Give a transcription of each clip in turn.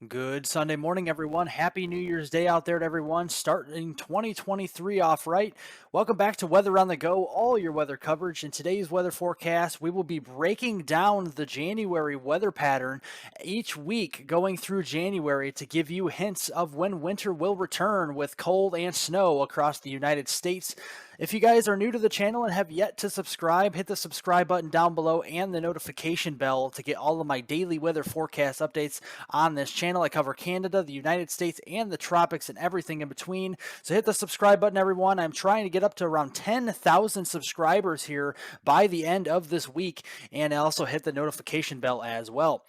Good Sunday morning, everyone. Happy New Year's Day out there to everyone. Starting 2023 off right. Welcome back to Weather on the Go, all your weather coverage. In today's weather forecast, we will be breaking down the January weather pattern each week going through January to give you hints of when winter will return with cold and snow across the United States. If you guys are new to the channel and have yet to subscribe, hit the subscribe button down below and the notification bell to get all of my daily weather forecast updates on this channel. I cover Canada, the United States, and the tropics and everything in between. So hit the subscribe button, everyone. I'm trying to get up to around 10,000 subscribers here by the end of this week, and also hit the notification bell as well.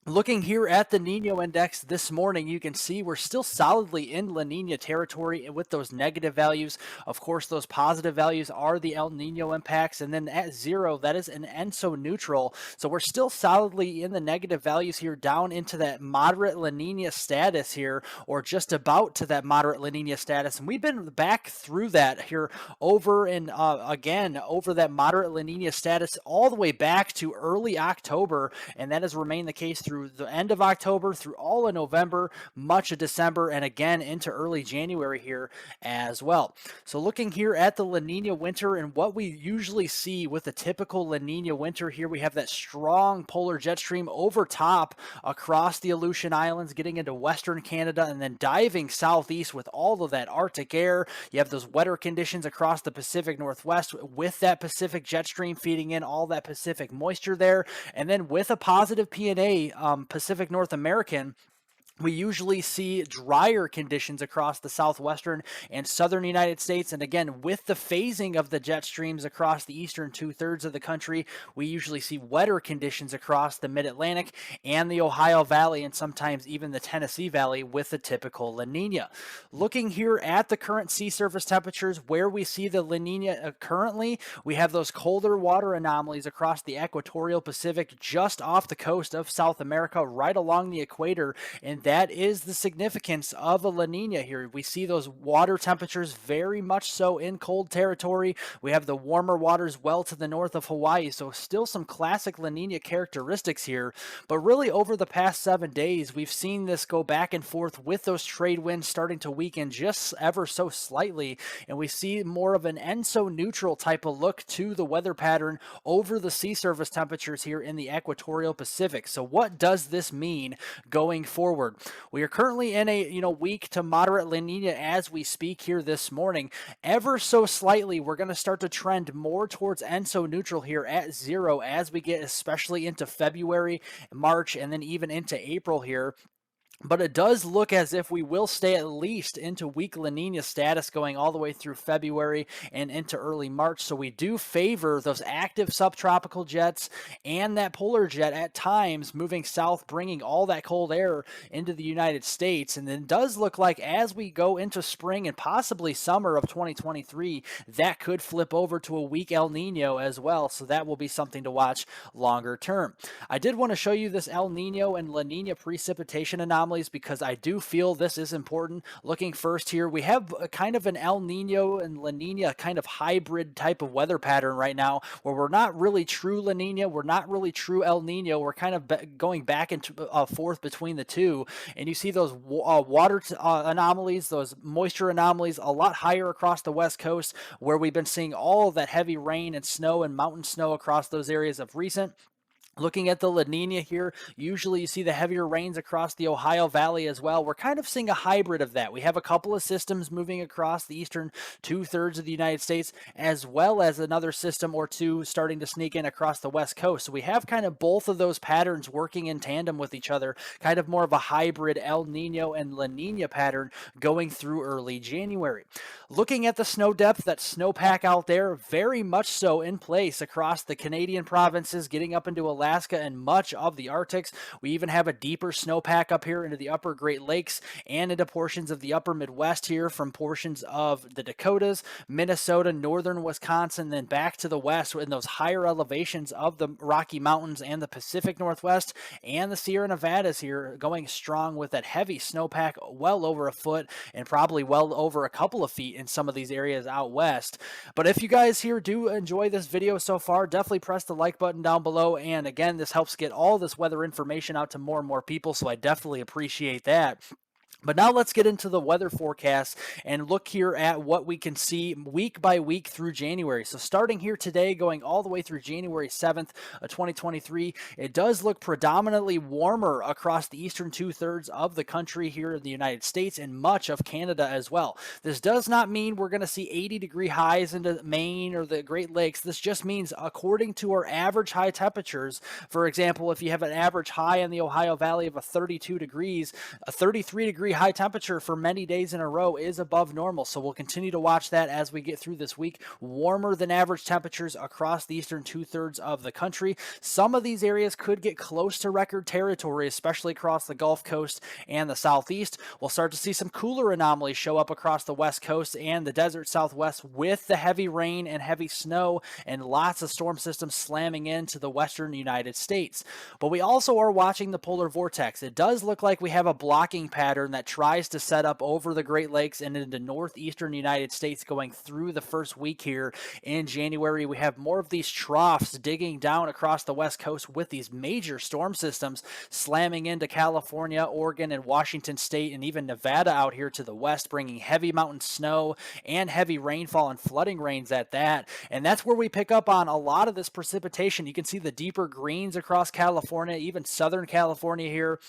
Looking here at the Nino index this morning, you can see we're still solidly in La Nina territory with those negative values. Of course, those positive values are the El Nino impacts, and then at zero, that is an ENSO neutral. So we're still solidly in the negative values here down into that moderate La Nina status here, or just about to that moderate La Nina status. And we've been back through that here over and again over that moderate La Nina status all the way back to early October, and that has remained the case through the end of October, through all of November, much of December, and again into early January here as well. So looking here at the La Nina winter and what we usually see with a typical La Nina winter here, we have that strong polar jet stream over top across the Aleutian Islands, getting into Western Canada, and then diving southeast with all of that Arctic air. You have those wetter conditions across the Pacific Northwest with that Pacific jet stream feeding in all that Pacific moisture there, and then with a positive P&A Pacific North American, we usually see drier conditions across the southwestern and southern United States. And again, with the phasing of the jet streams across the eastern two-thirds of the country, we usually see wetter conditions across the mid-Atlantic and the Ohio Valley, and sometimes even the Tennessee Valley with the typical La Nina. Looking here at the current sea surface temperatures, where we see the La Nina currently, we have those colder water anomalies across the equatorial Pacific just off the coast of South America, right along the equator, and that is the significance of a La Nina here. We see those water temperatures very much so in cold territory. We have the warmer waters well to the north of Hawaii, so still some classic La Nina characteristics here. But really over the past 7 days, we've seen this go back and forth with those trade winds starting to weaken just ever so slightly, and we see more of an ENSO neutral type of look to the weather pattern over the sea surface temperatures here in the equatorial Pacific. So what does this mean going forward? We are currently in a weak to moderate La Nina as we speak here this morning. Ever so slightly, we're going to start to trend more towards ENSO neutral here at zero as we get especially into February, March, and then even into April here. But it does look as if we will stay at least into weak La Nina status going all the way through February and into early March. So we do favor those active subtropical jets and that polar jet at times moving south, bringing all that cold air into the United States. And then it does look like as we go into spring and possibly summer of 2023, that could flip over to a weak El Nino as well. So that will be something to watch longer term. I did want to show you this El Nino and La Nina precipitation anomaly because I do feel this is important. Looking first here, we have a kind of an El Nino and La Nina kind of hybrid type of weather pattern right now where we're not really true La Nina, we're not really true El Nino, we're kind of going back and forth between the two, and you see those water anomalies, those moisture anomalies a lot higher across the west coast where we've been seeing all of that heavy rain and snow and mountain snow across those areas of recent. Looking at the La Nina here, usually you see the heavier rains across the Ohio Valley as well. We're kind of seeing a hybrid of that. We have a couple of systems moving across the eastern two-thirds of the United States, as well as another system or two starting to sneak in across the west coast. So we have kind of both of those patterns working in tandem with each other, kind of more of a hybrid El Nino and La Nina pattern going through early January. Looking at the snow depth, that snowpack out there, very much so in place across the Canadian provinces, getting up into Alaska and much of the Arctics. We even have a deeper snowpack up here into the upper Great Lakes and into portions of the upper Midwest here from portions of the Dakotas, Minnesota, northern Wisconsin, then back to the west in those higher elevations of the Rocky Mountains and the Pacific Northwest and the Sierra Nevadas here going strong with that heavy snowpack well over a foot and probably well over a couple of feet in some of these areas out west. But if you guys here do enjoy this video so far, definitely press the like button down below, and again, again, this helps get all this weather information out to more and more people, so I definitely appreciate that. But now let's get into the weather forecast and look here at what we can see week by week through January. So starting here today, going all the way through January 7th, 2023, it does look predominantly warmer across the eastern two-thirds of the country here in the United States and much of Canada as well. This does not mean we're going to see 80-degree highs into Maine or the Great Lakes. This just means according to our average high temperatures, for example, if you have an average high in the Ohio Valley of 32 degrees, a 33-degree high temperature for many days in a row is above normal. So we'll continue to watch that as we get through this week. Warmer than average temperatures across the eastern two-thirds of the country. Some of these areas could get close to record territory, especially across the Gulf Coast and the Southeast. We'll start to see some cooler anomalies show up across the West Coast and the desert Southwest with the heavy rain and heavy snow and lots of storm systems slamming into the western United States. But we also are watching the polar vortex. It does look like we have a blocking pattern that tries to set up over the Great Lakes and into northeastern United States going through the first week here in January. We have more of these troughs digging down across the West Coast with these major storm systems slamming into California, Oregon, and Washington State, and even Nevada out here to the west, bringing heavy mountain snow and heavy rainfall and flooding rains at that. And that's where we pick up on a lot of this precipitation. You can see the deeper greens across California, even Southern California here,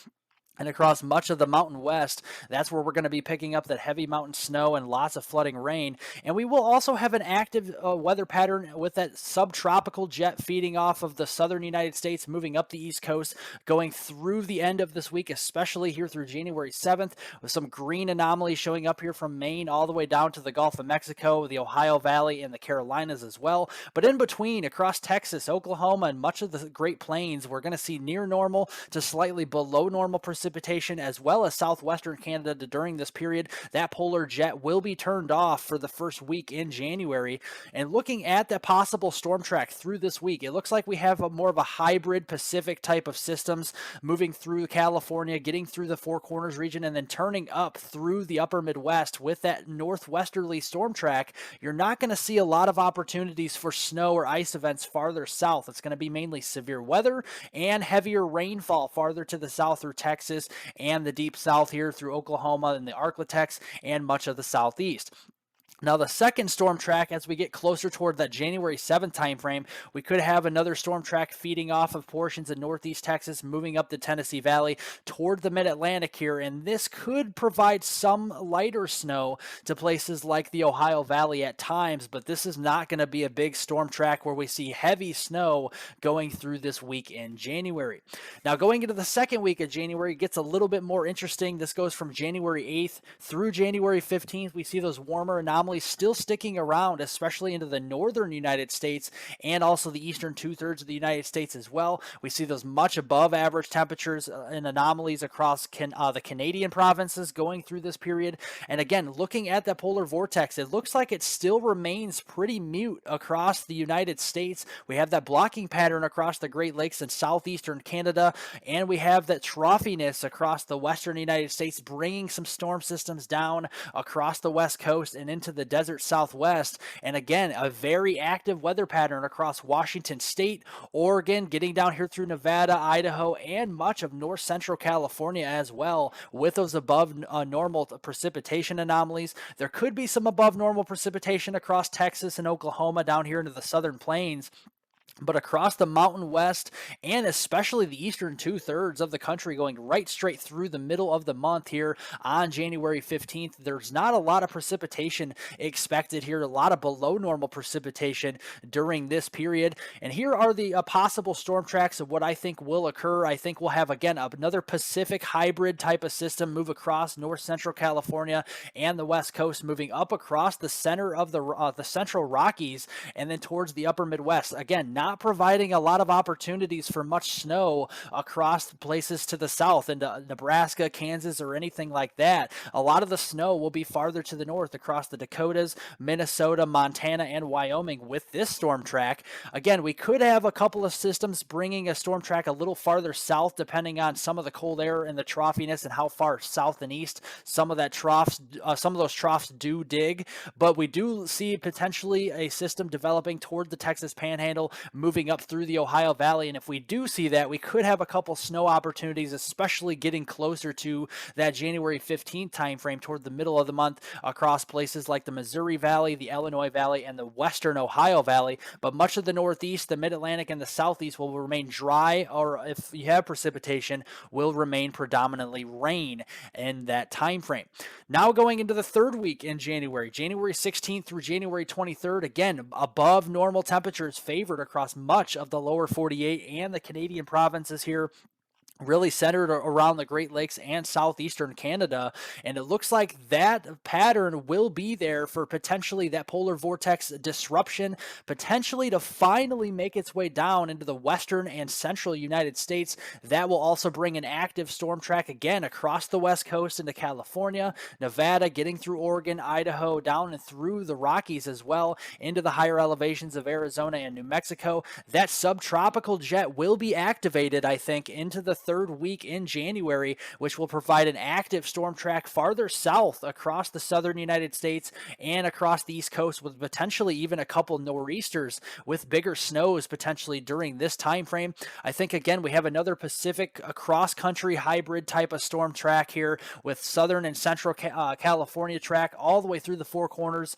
and across much of the Mountain West. That's where we're going to be picking up that heavy mountain snow and lots of flooding rain. And we will also have an active weather pattern with that subtropical jet feeding off of the southern United States, moving up the East Coast, going through the end of this week, especially here through January 7th, with some green anomalies showing up here from Maine all the way down to the Gulf of Mexico, the Ohio Valley, and the Carolinas as well. But in between, across Texas, Oklahoma, and much of the Great Plains, we're going to see near normal to slightly below normal precipitation, as well as southwestern Canada during this period. That polar jet will be turned off for the first week in January. And looking at the possible storm track through this week, it looks like we have more of a hybrid Pacific type of systems moving through California, getting through the Four Corners region, and then turning up through the upper Midwest with that northwesterly storm track. You're not going to see a lot of opportunities for snow or ice events farther south. It's going to be mainly severe weather and heavier rainfall farther to the south through Texas and the deep south here through Oklahoma and the Arklatex and much of the southeast. Now, the second storm track, as we get closer toward that January 7th timeframe, we could have another storm track feeding off of portions of northeast Texas, moving up the Tennessee Valley toward the mid-Atlantic here, and this could provide some lighter snow to places like the Ohio Valley at times, but this is not going to be a big storm track where we see heavy snow going through this week in January. Now, going into the second week of January, it gets a little bit more interesting. This goes from January 8th through January 15th. We see those warmer anomalies still sticking around, especially into the northern United States and also the eastern two-thirds of the United States as well. We see those much above average temperatures and anomalies across the Canadian provinces going through this period. And again, looking at that polar vortex, it looks like it still remains pretty mute across the United States. We have that blocking pattern across the Great Lakes and southeastern Canada, and we have that troughiness across the western United States, bringing some storm systems down across the west coast and into the desert Southwest. And again, a very active weather pattern across Washington State, Oregon, getting down here through Nevada, Idaho, and much of north central California as well, with those above normal precipitation anomalies. There could be some above normal precipitation across Texas and Oklahoma down here into the southern plains. But across the Mountain West and especially the eastern two-thirds of the country, going right straight through the middle of the month here on January 15th, there's not a lot of precipitation expected here, a lot of below normal precipitation during this period. And here are the possible storm tracks of what I think will occur. I think we'll have, again, another Pacific hybrid type of system move across north central California and the west coast, moving up across the center of the central Rockies and then towards the upper Midwest. Again, not providing a lot of opportunities for much snow across places to the south into Nebraska, Kansas, or anything like that. A lot of the snow will be farther to the north across the Dakotas, Minnesota, Montana, and Wyoming with this storm track. Again, we could have a couple of systems bringing a storm track a little farther south, depending on some of the cold air and the troughiness and how far south and east some of those troughs do dig. But we do see potentially a system developing toward the Texas Panhandle, moving up through the Ohio Valley. And if we do see that, we could have a couple snow opportunities, especially getting closer to that January 15th timeframe toward the middle of the month across places like the Missouri Valley, the Illinois Valley, and the western Ohio Valley. But much of the Northeast, the Mid-Atlantic, and the Southeast will remain dry, or if you have precipitation, will remain predominantly rain in that time frame. Now going into the third week in January, January 16th through January 23rd, again, above normal temperatures favored across much of the lower 48 and the Canadian provinces here, really centered around the Great Lakes and southeastern Canada. And it looks like that pattern will be there for potentially that polar vortex disruption, potentially to finally make its way down into the western and central United States. That will also bring an active storm track again across the west coast into California, Nevada, getting through Oregon, Idaho, down and through the Rockies as well, into the higher elevations of Arizona and New Mexico. That subtropical jet will be activated, I think, into the third week in January, which will provide an active storm track farther south across the southern United States and across the East Coast, with potentially even a couple nor'easters with bigger snows potentially during this time frame. I think, again, we have another Pacific cross-country hybrid type of storm track here with southern and central California track all the way through the Four Corners,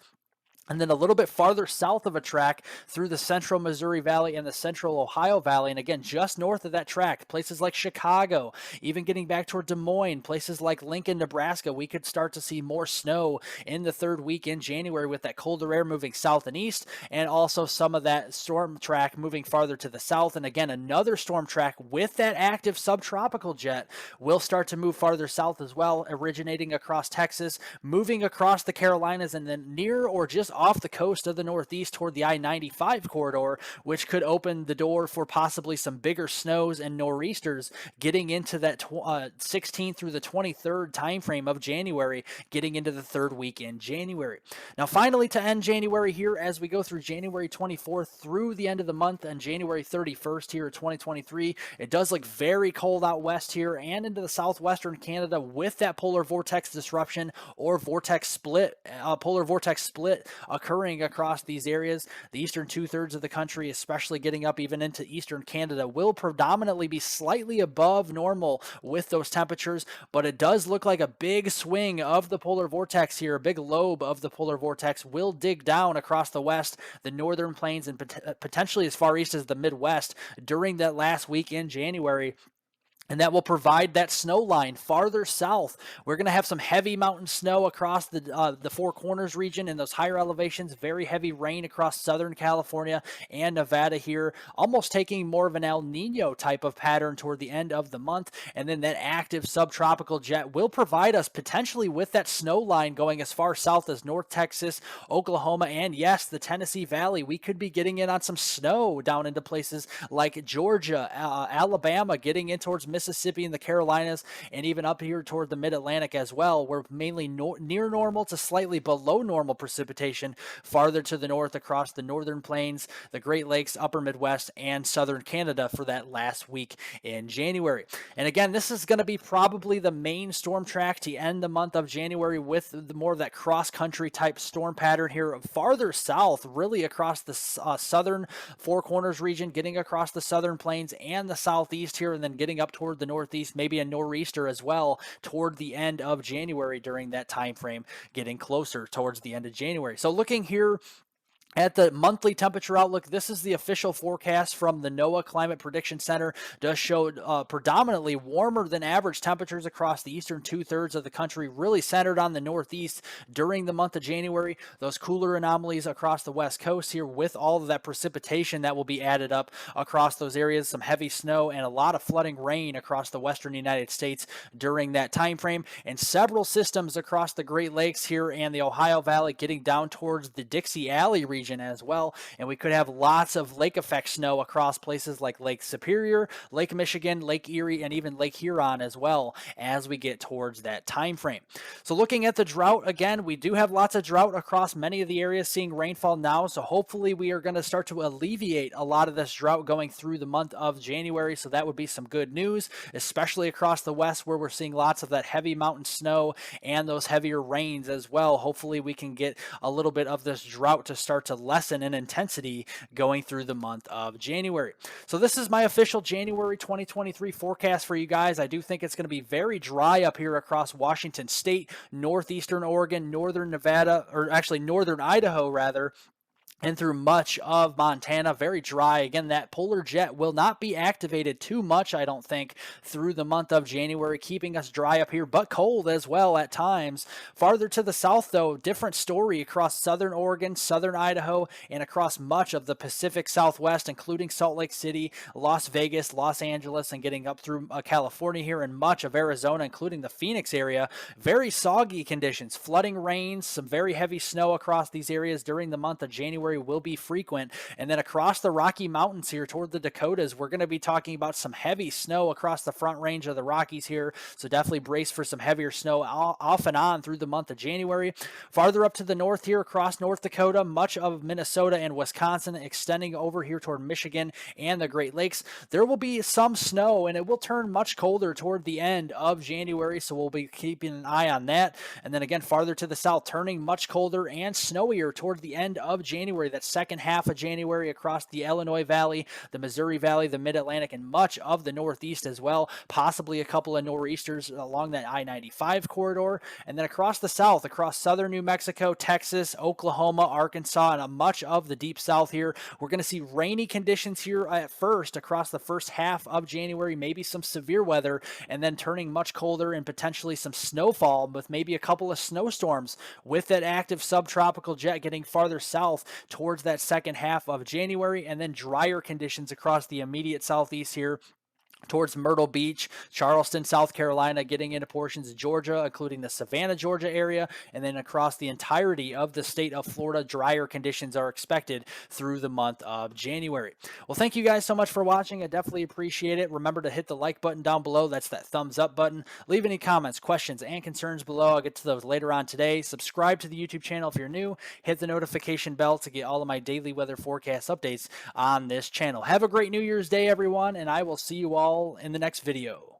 and then a little bit farther south of a track through the central Missouri Valley and the central Ohio Valley. And again, just north of that track, places like Chicago, even getting back toward Des Moines, places like Lincoln, Nebraska, we could start to see more snow in the third week in January with that colder air moving south and east, and also some of that storm track moving farther to the south. And again, another storm track with that active subtropical jet will start to move farther south as well, originating across Texas, moving across the Carolinas, and then near or just off the coast of the Northeast toward the I-95 corridor, which could open the door for possibly some bigger snows and nor'easters getting into that 16th through the 23rd timeframe of January, getting into the third week in January. Now, finally, to end January here, as we go through January 24th through the end of the month and January 31st here of 2023, it does look very cold out west here and into the southwestern Canada with that polar vortex disruption or polar vortex split occurring across these areas. The eastern two-thirds of the country, especially getting up even into eastern Canada, will predominantly be slightly above normal with those temperatures, but it does look like a big swing of the polar vortex here. A big lobe of the polar vortex will dig down across the west, the northern plains, and potentially as far east as the Midwest during that last week in January. And that will provide that snow line farther south. We're going to have some heavy mountain snow across the Four Corners region and those higher elevations. Very heavy rain across Southern California and Nevada here, almost taking more of an El Nino type of pattern toward the end of the month. And then that active subtropical jet will provide us potentially with that snow line going as far south as North Texas, Oklahoma, and yes, the Tennessee Valley. We could be getting in on some snow down into places like Georgia, Alabama, getting in towards Mississippi and the Carolinas, and even up here toward the Mid-Atlantic as well. We're mainly near normal to slightly below normal precipitation farther to the north across the northern plains, the Great Lakes, upper Midwest, and southern Canada for that last week in January. And again, this is going to be probably the main storm track to end the month of January with more of that cross-country type storm pattern here farther south, really across the southern Four Corners region, getting across the southern plains and the southeast here, and then getting up toward the northeast, maybe a nor'easter as well toward the end of January during that time frame, getting closer towards the end of January. So looking here at the monthly temperature outlook, this is the official forecast from the NOAA Climate Prediction Center. Does show predominantly warmer than average temperatures across the eastern two-thirds of the country, really centered on the northeast during the month of January. Those cooler anomalies across the west coast here with all of that precipitation that will be added up across those areas. Some heavy snow and a lot of flooding rain across the western United States during that time frame. And several systems across the Great Lakes here and the Ohio Valley getting down towards the Dixie Alley region as well. And we could have lots of lake effect snow across places like Lake Superior, Lake Michigan, Lake Erie, and even Lake Huron as well as we get towards that time frame. So looking at the drought, again, we do have lots of drought across many of the areas seeing rainfall now. So hopefully we are going to start to alleviate a lot of this drought going through the month of January. So that would be some good news, especially across the west where we're seeing lots of that heavy mountain snow and those heavier rains as well. Hopefully we can get a little bit of this drought to start to to lessen in intensity going through the month of January. So this is my official January 2023 forecast for you guys. I do think it's going to be very dry up here across Washington State, northeastern Oregon, northern Nevada, or actually northern Idaho rather, and through much of Montana. Very dry. Again, that polar jet will not be activated too much, I don't think, through the month of January, keeping us dry up here, but cold as well at times. Farther to the south, though, different story across southern Oregon, southern Idaho, and across much of the Pacific Southwest, including Salt Lake City, Las Vegas, Los Angeles, and getting up through California here, and much of Arizona, including the Phoenix area. Very soggy conditions, flooding rains, some very heavy snow across these areas during the month of January will be frequent. And then across the Rocky Mountains here toward the Dakotas, we're going to be talking about some heavy snow across the front range of the Rockies here. So definitely brace for some heavier snow off and on through the month of January. Farther up to the north here across North Dakota, much of Minnesota and Wisconsin, extending over here toward Michigan and the Great Lakes, there will be some snow, and it will turn much colder toward the end of January. So we'll be keeping an eye on that. And then again, farther to the south, turning much colder and snowier toward the end of January. That second half of January across the Illinois Valley, the Missouri Valley, the Mid-Atlantic, and much of the Northeast as well. Possibly a couple of nor'easters along that I-95 corridor. And then across the south, across southern New Mexico, Texas, Oklahoma, Arkansas, and much of the deep south here, we're going to see rainy conditions here at first across the first half of January, maybe some severe weather, and then turning much colder and potentially some snowfall with maybe a couple of snowstorms with that active subtropical jet getting farther south towards that second half of January, and then drier conditions across the immediate southeast here towards Myrtle Beach, Charleston, South Carolina, getting into portions of Georgia, including the Savannah, Georgia area, and then across the entirety of the state of Florida, drier conditions are expected through the month of January. Well, thank you guys so much for watching. I definitely appreciate it. Remember to hit the like button down below. That's that thumbs up button. Leave any comments, questions, and concerns below. I'll get to those later on today. Subscribe to the YouTube channel if you're new. Hit the notification bell to get all of my daily weather forecast updates on this channel. Have a great New Year's Day, everyone, and I will see you all in the next video.